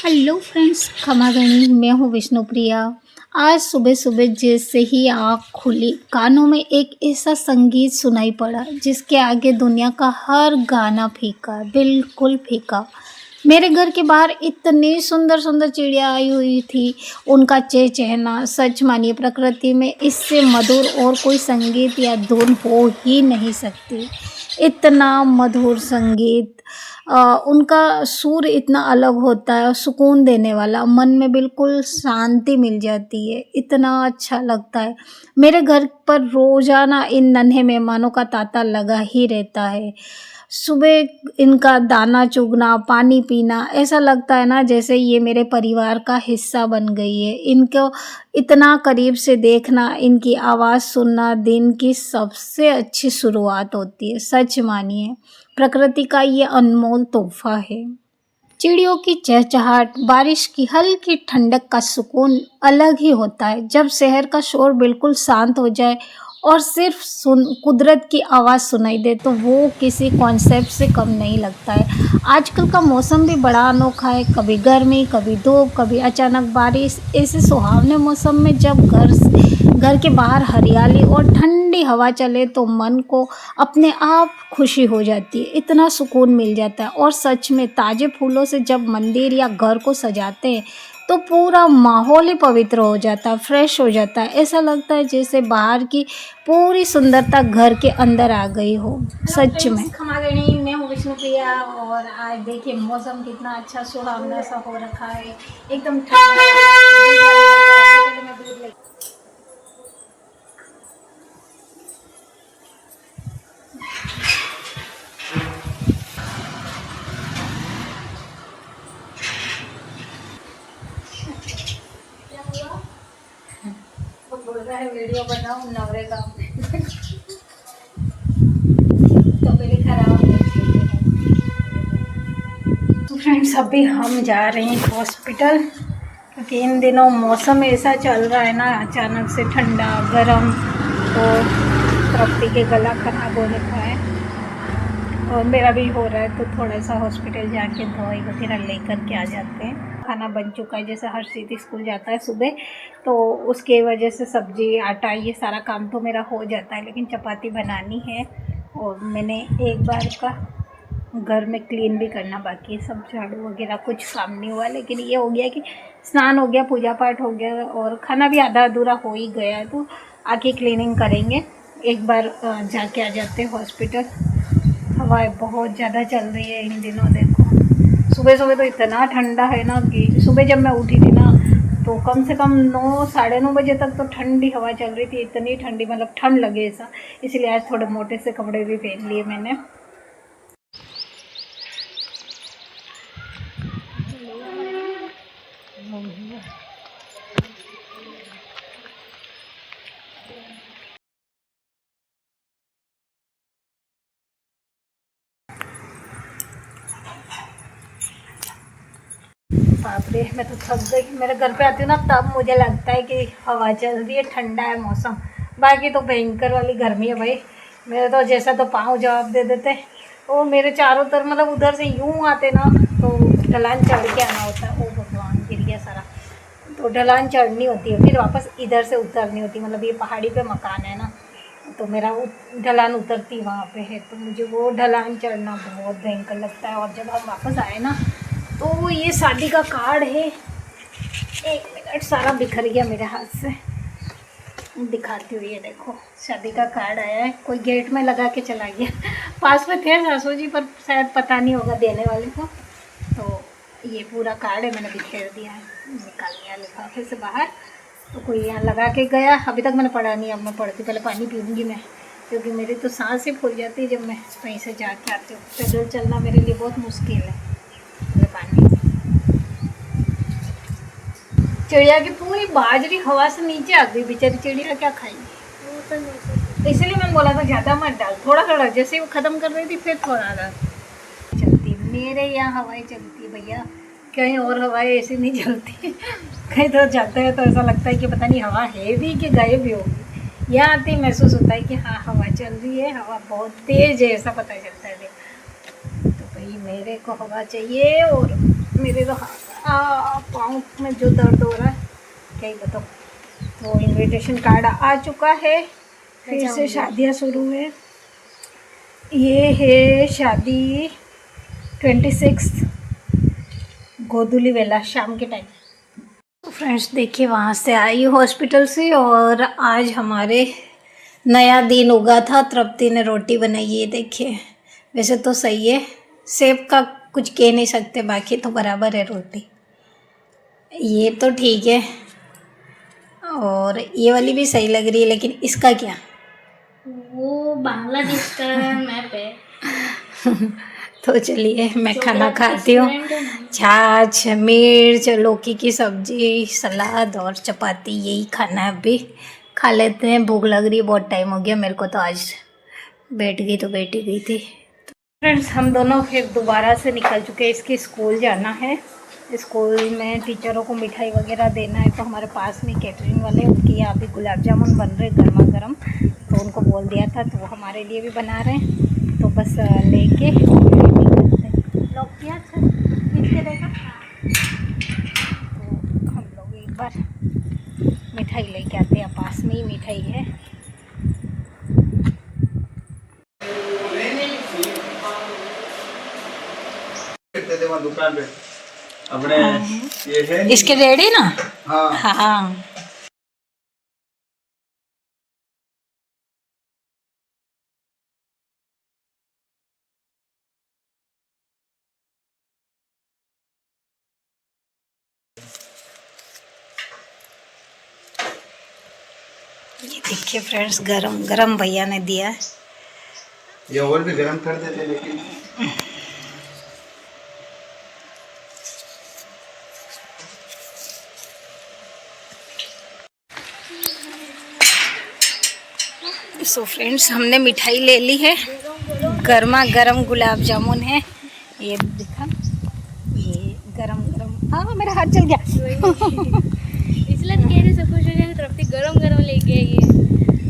Hello friends, क्षमा गणी। मैं हूँ विष्णुप्रिया। आज सुबह सुबह जैसे ही आँख खुली, कानों में एक ऐसा संगीत सुनाई पड़ा जिसके आगे दुनिया का हर गाना फीका, बिल्कुल फीका। मेरे घर के बाहर इतनी सुंदर सुंदर चिड़िया आई हुई थी। उनका चहचहाना, सच मानिए प्रकृति में इससे मधुर और कोई संगीत या धुन हो ही नहीं सकती। इतना मधुर संगीत, उनका सुर इतना अलग होता है और सुकून देने वाला, मन में बिल्कुल शांति मिल जाती है, इतना अच्छा लगता है। मेरे घर पर रोज़ाना इन नन्हे मेहमानों का तांता लगा ही रहता है। सुबह इनका दाना चुगना, पानी पीना, ऐसा लगता है ना जैसे ये मेरे परिवार का हिस्सा बन गई है। इनको इतना करीब से देखना, इनकी आवाज़ सुनना दिन की सबसे अच्छी शुरुआत होती है। सच मानिए, प्रकृति का ये अनमोल तोहफ़ा है। चिड़ियों की चहचहाट, बारिश की हल्की ठंडक का सुकून अलग ही होता है। जब शहर का शोर बिल्कुल शांत हो जाए और सिर्फ कुदरत की आवाज़ सुनाई दे तो वो किसी कॉन्सेप्ट से कम नहीं लगता है। आजकल का मौसम भी बड़ा अनोखा है, कभी गर्मी, कभी धूप, कभी अचानक बारिश। ऐसे सुहावने मौसम में जब घर के बाहर हरियाली और ठंडी हवा चले तो मन को अपने आप खुशी हो जाती है, इतना सुकून मिल जाता है। और सच में ताज़े फूलों से जब मंदिर या घर को सजाते हैं तो पूरा माहौल ही पवित्र हो जाता है, फ्रेश हो जाता है। ऐसा लगता है जैसे बाहर की पूरी सुंदरता घर के अंदर आ गई हो। सच में क्षमा गणी। मैं हूँ विष्णुप्रिया और आज देखिए मौसम कितना अच्छा सुहावना सा हो रखा है, एकदम ठंडा। पहले मैं दूध ले वो बोल रहा है वीडियो बनाओ नवरे का तो पहले खराब तो फ्रेंड्स, अभी हम जा रहे हैं हॉस्पिटल क्योंकि इन दिनों मौसम ऐसा चल रहा है ना, अचानक से ठंडा गरम, तो तृप्ति के गला खराब हो रखा है और मेरा भी हो रहा है। तो थोड़ा सा हॉस्पिटल जाके दवाई वगैरह लेकर के आ जाते हैं। खाना बन चुका है, जैसे हर्षित स्कूल जाता है सुबह, तो उसके वजह से सब्जी आटा ये सारा काम तो मेरा हो जाता है, लेकिन चपाती बनानी है और मैंने एक बार का घर में क्लीन भी करना बाकी है, सब झाड़ू वगैरह कुछ काम नहीं हुआ। लेकिन ये हो गया कि स्नान हो गया, पूजा पाठ हो गया और खाना भी आधा अधूरा हो ही गया है, तो आके क्लीनिंग करेंगे। एक बार जाके आ जाते हैं हॉस्पिटल। हवाएं बहुत ज़्यादा चल रही है इन दिनों, देखो सुबह सुबह तो इतना ठंडा है ना कि सुबह जब मैं उठी थी ना तो कम से कम 9 साढ़े 9 बजे तक तो ठंडी हवा चल रही थी, इतनी ठंडी, मतलब ठंड लगे ऐसा। इसलिए आज थोड़े मोटे से कपड़े भी पहन लिए मैंने। बाप रे, मैं तो थक गई। मेरे घर पे आती हूँ ना तब मुझे लगता है कि हवा चल रही है, ठंडा है मौसम, बाकी तो भयंकर वाली गर्मी है भाई। मेरे तो जैसा तो पाँव जवाब दे देते। वो मेरे चारों तरफ, मतलब उधर से यूँ आते ना तो ढलान चढ़ के आना होता है। ओ भगवान, गिर गया सारा। तो ढलान चढ़नी होती है, फिर वापस इधर से उतरनी होती है। मतलब ये पहाड़ी पे मकान है ना, तो मेरा ढलान उतरती वहाँ पे है, तो मुझे वो ढलान चढ़ना बहुत भयंकर लगता है। और जब हम वापस आए ना तो ये शादी का कार्ड है, एक मिनट, सारा बिखर गया मेरे हाथ से, दिखाती हुई है। देखो शादी का कार्ड आया है, कोई गेट में लगा के चला गया। पास में थे सासू जी, पर शायद पता नहीं होगा देने वाले को। तो ये पूरा कार्ड है, मैंने बिखेर दिया है, निकाल लिया लिफाफे से बाहर। तो कोई यहाँ लगा के गया, अभी तक मैंने पढ़ा नहीं। अब मैं पढ़ती, पहले पानी पीऊँगी मैं, क्योंकि मेरी तो सांस ही फूल जाती है जब मैं कहीं से जाके आती हूँ। पैदल चलना मेरे लिए बहुत मुश्किल है। पानी, चिड़िया की पूरी बाजरी हवा से नीचे आ गई, बेचारी चिड़िया क्या खाएगी। इसलिए मैंने बोला था ज़्यादा मत डाल, थोड़ा थोड़ा। जैसे वो ख़त्म कर रही थी फिर थोड़ा डाल। चलती मेरे यहाँ हवाएं चलती भैया, कहीं और हवाएं ऐसी नहीं चलती। कहीं तो जाते हैं तो ऐसा लगता है कि पता नहीं हवा है भी कि गायब भी होगी। यहाँ आते ही महसूस होता है कि हाँ हवा चल रही है, हवा बहुत तेज़ है, ऐसा पता चलता है। तो मेरे को हवा चाहिए और मेरे तो पाँव में जो दर्द हो रहा है क्या ही बताओ। तो इनविटेशन कार्ड आ चुका है, फिर से शादियाँ शुरू है। ये है शादी 26 गोधुली वेला शाम के टाइम। तो फ्रेंड्स देखिए वहाँ से आई हॉस्पिटल से और आज हमारे नया दिन उगा था। तृप्ति ने रोटी बनाई है, देखिए वैसे तो सही है, सेब का कुछ कह नहीं सकते, बाकी तो बराबर है रोटी, ये तो ठीक है और ये वाली भी सही लग रही है, लेकिन इसका क्या, वो बांग्लादेश का मैप है। तो चलिए मैं खाना खाती हूँ। छाछ, मिर्च, लौकी की सब्जी, सलाद और चपाती, यही खाना है, अभी खा लेते हैं। भूख लग रही है, बहुत टाइम हो गया मेरे को, तो आज बैठ गई तो बैठ ही गई थी। फ्रेंड्स हम दोनों फिर दोबारा से निकल चुके हैं, इसके स्कूल जाना है। स्कूल में टीचरों को मिठाई वगैरह देना है, तो हमारे पास में कैटरिंग वाले, उनके यहाँ भी गुलाब जामुन बन रहे गर्मा गर्म, तो उनको बोल दिया था तो वो हमारे लिए भी बना रहे हैं। तो बस लेके लोग किया देखा, तो हम लोग एक बार मिठाई लेके आते हैं, पास में ही मिठाई है। दुकान पे अपने ये है इसके रेडी ना। हाँ हाँ ये देखिए फ्रेंड्स, गरम गरम भैया ने दिया है। ये और भी गरम कर देते लेकिन सो फ्रेंड्स हमने मिठाई ले ली है, गर्मा गर्म गुलाब जामुन है, ये दिखा, ये गरम गरम। हाँ मेरा हाथ चल गया। इसलिए कह रहे सब कुछ हो जाएगा, तृप्ति गरम गरम लेके आई है।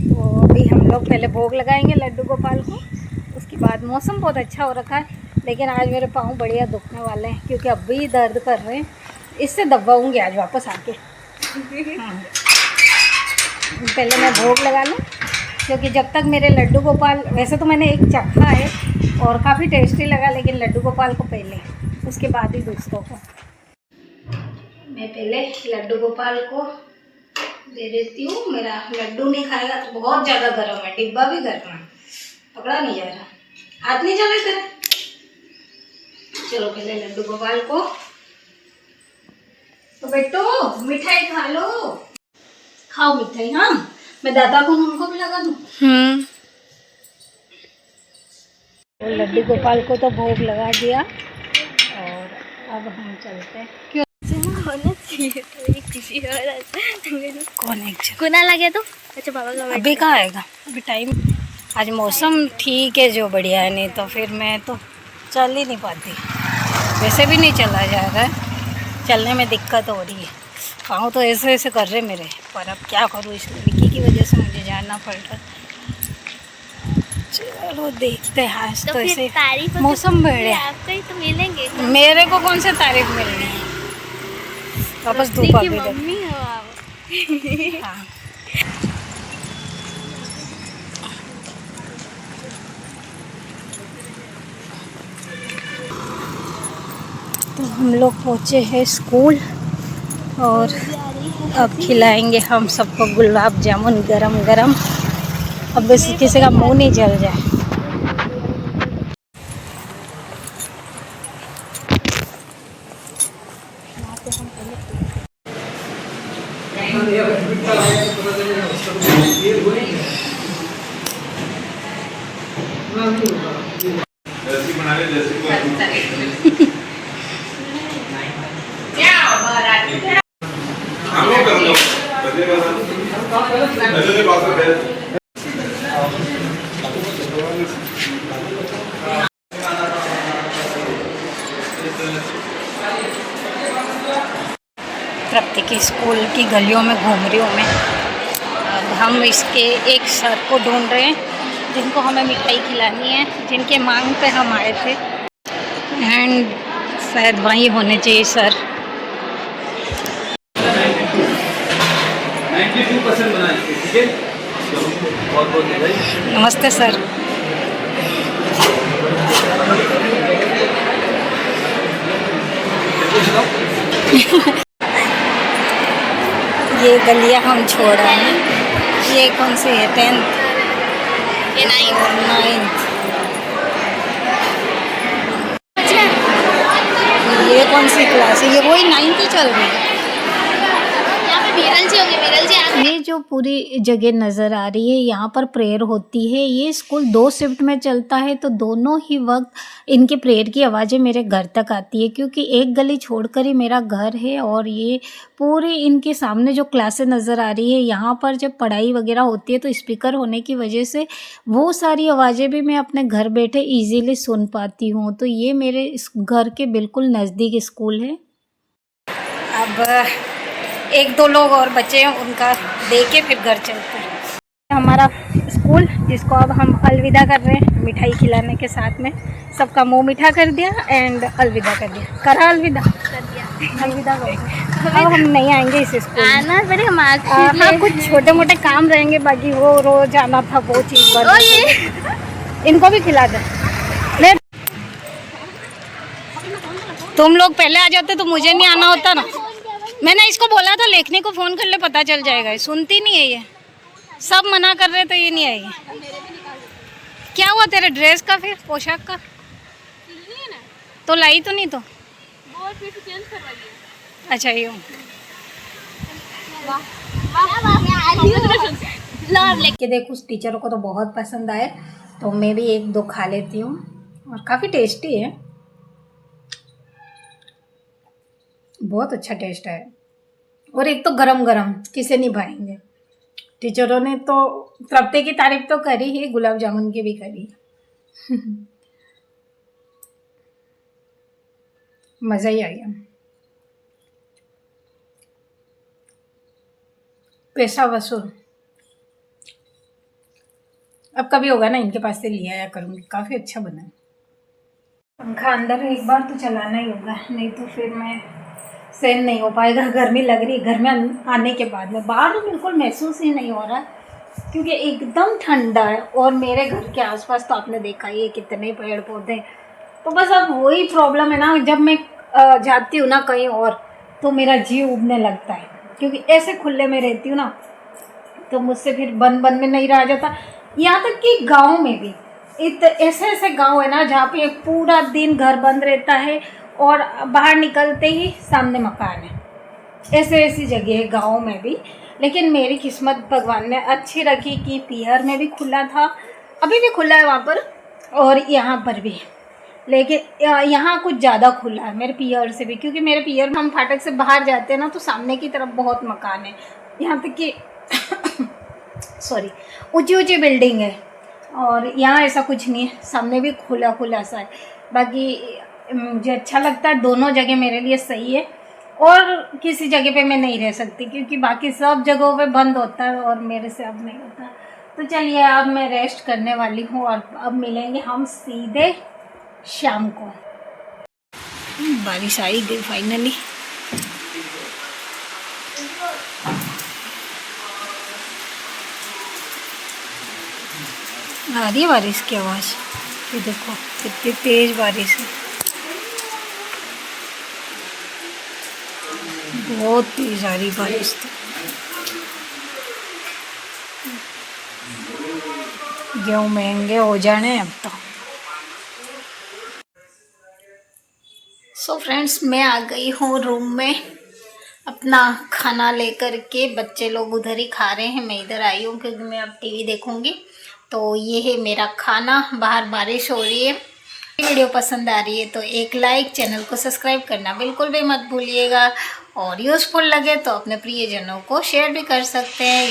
तो अभी हम लोग पहले भोग लगाएंगे लड्डू गोपाल को, उसके बाद मौसम बहुत अच्छा हो रखा है, लेकिन आज मेरे पाँव बढ़िया दुखने वाले हैं क्योंकि अभी दर्द कर रहे हैं। इससे दबाऊंगी आज वापस आके। हाँ। पहले मैं भोग लगा लूँ, क्योंकि जब तक मेरे लड्डू गोपाल, वैसे तो मैंने एक चखा है और काफ़ी टेस्टी लगा, लेकिन लड्डू गोपाल को पहले, उसके बाद ही दूसरों को। मैं पहले लड्डू गोपाल को दे देती हूँ। मेरा लड्डू नहीं खाएगा तो बहुत ज़्यादा गर्म है, डिब्बा भी गर्म है, पकड़ा नहीं जा रहा, हाथ नहीं चले तेरे। चलो पहले लड्डू गोपाल को, तो बेटो मिठाई खा लो, खाओ मिठाई। हाँ मैं दादा को उनको भी लगा दूँ। तो लड्डू गोपाल को तो भोग लगा दिया और अब हम चलते हैं। क्यों होना चाहिए तो एक खुशी हो रहा है। कौन है कुना लगे तो अच्छा पापा का अभी कहाँ आएगा, अभी टाइम, आज मौसम ठीक है जो बढ़िया है, नहीं तो फिर मैं तो चल ही नहीं पाती, वैसे भी नहीं चला जा रहा है, चलने में दिक्कत हो रही है, पाँव तो ऐसे ऐसे कर रहे मेरे, पर अब क्या करूँ, इस लड़की की वजह से मुझे जाना पड़ रहा है। चलो देखते हैं, आज तो ऐसे मौसम बढ़िया, आपको ही तो मिलेंगे। मेरे को कौन से तारीफ मिल रही है, वापस धूप अभी तक। मम्मी हो आप। हाँ तो हम लोग पहुँचे हैं स्कूल और अब खिलाएंगे हम सबको गुलाब जामुन गरम गरम, अब बस किसी का मुंह नहीं जल जाए। तृप्ति की स्कूल की गलियों में घूम रही हूँ मैं। अब हम इसके एक सर को ढूंढ रहे हैं जिनको हमें मिठाई खिलानी है, जिनके मांग पे हम आए थे। एंड शायद वहीं होने चाहिए सर। 92% बना लीजिए, ठीक है? बहुत बहुत बधाई। नमस्ते सर। ये गलियां हम छोड़ रहे हैं। ये कौन सी है? 10th? ये 9th। 9th? ये कौन सी क्लास है? ये वही 9th ही चल रही है। यहाँ पे विरल जी होंगे, विरल जी आप। ये जो पूरी जगह नज़र आ रही है यहाँ पर प्रेयर होती है। ये स्कूल 2 शिफ्ट में चलता है, तो दोनों ही वक्त इनके प्रेयर की आवाज़ें मेरे घर तक आती है, क्योंकि एक गली छोड़कर ही मेरा घर है। और ये पूरी इनके सामने जो क्लासें नज़र आ रही है, यहाँ पर जब पढ़ाई वगैरह होती है तो स्पीकर होने की वजह से वो सारी आवाज़ें भी मैं अपने घर बैठे ईजीली सुन पाती हूँ। तो ये मेरे इस घर के बिल्कुल नज़दीक स्कूल है। अब 1-2 लोग और बचे हैं, उनका दे के फिर घर चलते हैं। हमारा स्कूल, जिसको अब हम अलविदा कर रहे हैं, मिठाई खिलाने के साथ में सबका मुंह मीठा कर दिया एंड अलविदा कर दिया। करा अलविदा? कर दिया। अलविदा कर दिया। अब हम नहीं आएंगे इस स्कूल में। आना पड़ेगा मार्क्स हाँ, कुछ छोटे मोटे काम रहेंगे, बाकी वो रोज आना था वो चीज़ ओ ये इनको भी खिला दे। ले, तुम लोग पहले आ जाते तो मुझे नहीं आना होता ना। मैंने इसको बोला था लेखनी को फ़ोन कर ले, पता चल जाएगा। सुनती नहीं है ये, सब मना कर रहे तो ये नहीं आएगी। क्या हुआ तेरे ड्रेस का, फिर पोशाक का? तो लाई तो नहीं तो? अच्छा यूँ। कि देखो उस टीचरों को तो बहुत पसंद आए, तो मैं भी 1-2 खा लेती हूँ और काफ़ी टेस्टी है, बहुत अच्छा टेस्ट है। और एक तो गरम गरम किसे नहीं भाएंगे। टीचरों ने तो तृप्ति की तारीफ तो करी ही, गुलाब जामुन की भी करी। मज़ा ही आ गया। पैसा वसूल अब कभी होगा ना, इनके पास से ले आया करूँगी। काफ़ी अच्छा बना है। पंखा अंदर एक बार तो चलाना ही होगा, नहीं तो फिर मैं सहन नहीं हो पाएगा। गर्मी लग रही है घर में आने के बाद में। बाहर तो बिल्कुल महसूस ही नहीं हो रहा है, क्योंकि एकदम ठंडा है। और मेरे घर के आसपास तो आपने देखा ही है कितने पेड़ पौधे। तो बस अब वही प्रॉब्लम है ना, जब मैं जाती हूँ ना कहीं और, तो मेरा जीव उबने लगता है, क्योंकि ऐसे खुले में रहती हूँ ना, तो मुझसे फिर बंद में नहीं रहा जाता। यहाँ तक कि गाँव में भी ऐसे ऐसे गाँव है ना, जहाँ पे पूरा दिन घर बंद रहता है और बाहर निकलते ही सामने मकान है। ऐसी जगह है गाँव में भी। लेकिन मेरी किस्मत भगवान ने अच्छी रखी कि पीहर में भी खुला था, अभी भी खुला है वहाँ पर, और यहाँ पर भी। लेकिन यहाँ कुछ ज़्यादा खुला है मेरे पीहर से भी, क्योंकि मेरे पीहर में हम फाटक से बाहर जाते हैं ना, तो सामने की तरफ बहुत मकान है। यहाँ तक कि सॉरी, ऊंची बिल्डिंग है, और यहाँ ऐसा कुछ नहीं है, सामने भी खुला सा है। बाकी मुझे अच्छा लगता है, दोनों जगह मेरे लिए सही है। और किसी जगह पे मैं नहीं रह सकती, क्योंकि बाकी सब जगहों पे बंद होता है और मेरे से अब नहीं होता। तो चलिए, अब मैं रेस्ट करने वाली हूँ और अब मिलेंगे हम सीधे शाम को। बारिश आई गई फाइनली। आ रही है बारिश की आवाज़। ये देखो कितनी तेज बारिश है, बहुत तेज आ रही बारिश। तो गेहूँ महंगे हो जाने अब तो। सो फ्रेंड्स, मैं आ गई हूँ रूम में अपना खाना लेकर के। बच्चे लोग उधर ही खा रहे हैं, मैं इधर आई हूँ क्योंकि मैं अब टीवी देखूँगी। तो ये है मेरा खाना। बाहर बारिश हो रही है। वीडियो पसंद आ रही है तो एक लाइक, चैनल को सब्सक्राइब करना बिल्कुल भी मत भूलिएगा। और यूज़फुल लगे तो अपने प्रियजनों को शेयर भी कर सकते हैं।